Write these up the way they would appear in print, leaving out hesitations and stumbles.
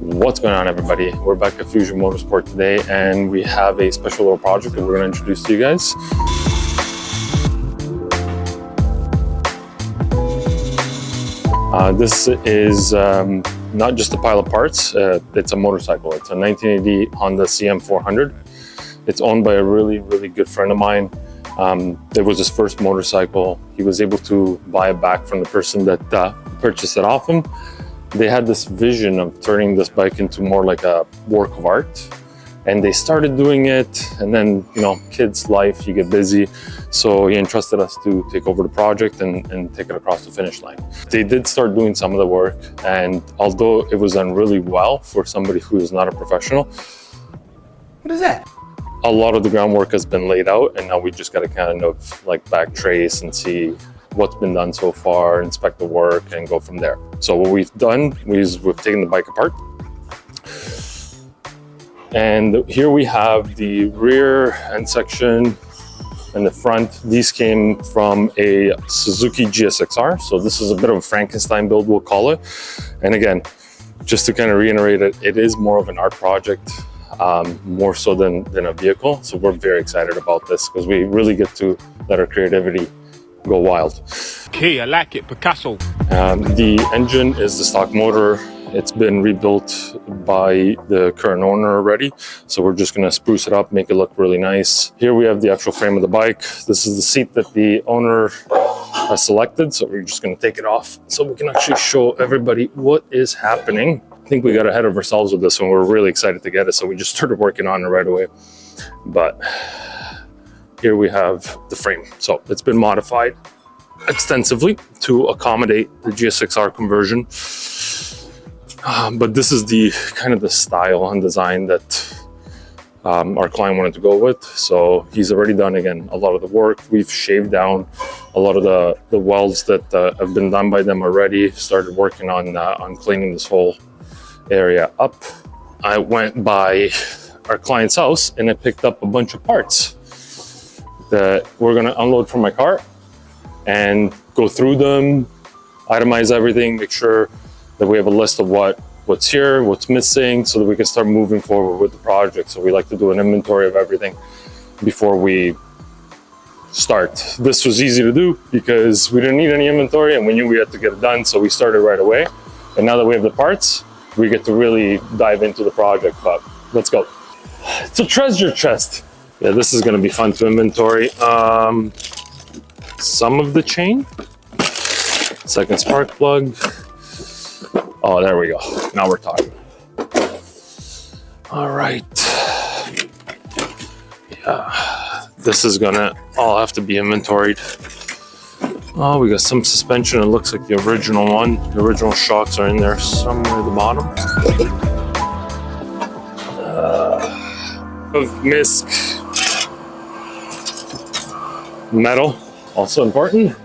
What's going on, everybody? We're back at Fusion Motorsport today, and we have a special little project that we're going to introduce to you guys. This is not just a pile of parts, it's a motorcycle. It's a 1980 Honda CM400. It's owned by a really good friend of mine. It was his first motorcycle. He was able to buy it back from the person that purchased it off him. They had this vision of turning this bike into more like a work of art, and they started doing it. And then, you know, kids' life, you get busy, so he entrusted us to take over the project and take it across the finish line. They did start doing some of the work, and although it was done really well for somebody who is not a professional, what is that? A lot of the groundwork has been laid out, and now we just got to kind of like back trace and see what's been done so far, inspect the work, and go from there. So what we've done is we've taken the bike apart, and here we have the rear end section and the front. These came from a Suzuki GSXR, so this is a bit of a Frankenstein build, we'll call it. And again, just to kind of reiterate it, it is more of an art project, more so than a vehicle. So we're very excited about this because we really get to let our creativity go wild. Okay, I like it, Picasso. The engine is the stock motor. It's been rebuilt by the current owner already, so we're just gonna spruce it up, make it look really nice. Here we have the actual frame of the bike. This is the seat that the owner has selected, so we're just gonna take it off so we can actually show everybody what is happening. I think we got ahead of ourselves with this one. We're really excited to get it, so we just started working on it right away. But here we have the frame. So it's been modified extensively to accommodate the GSXR conversion. But this is the kind of the style and design that our client wanted to go with. So he's already done, again, a lot of the work. We've shaved down a lot of the welds that have been done by them already. Started working on cleaning this whole area up. I went by our client's house and I picked up a bunch of parts that we're gonna unload from my car and go through them, itemize everything, make sure that we have a list of what's here, what's missing, so that we can start moving forward with the project. So we like to do an inventory of everything before we start. This was easy to do because we didn't need any inventory and we knew we had to get it done, so we started right away. And now that we have the parts, we get to really dive into the project. But let's go. It's a treasure chest. Yeah, this is gonna be fun to inventory. Some of the chain, second spark plug. Oh, there we go. Now we're talking. All right. Yeah, this is gonna all have to be inventoried. Oh, we got some suspension. It looks like the original one. The original shocks are in there somewhere at the bottom. Of misc. Metal, also important.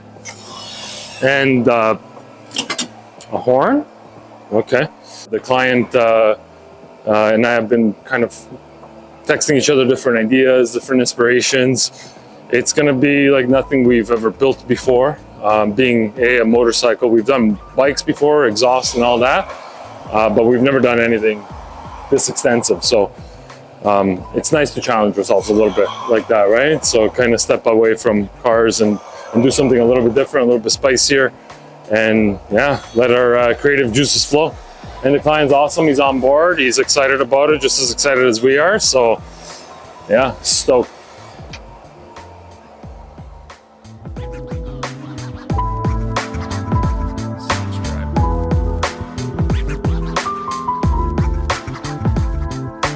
And a horn. Okay. The client and I have been kind of texting each other different ideas, different inspirations. It's gonna be like nothing we've ever built before. Being a motorcycle, we've done bikes before, exhaust and all that, but we've never done anything this extensive. So it's nice to challenge ourselves a little bit like that, right? So kind of step away from cars and do something a little bit different, a little bit spicier, and yeah, let our creative juices flow. And the client's awesome. He's on board. He's excited about it, just as excited as we are. So yeah, stoked.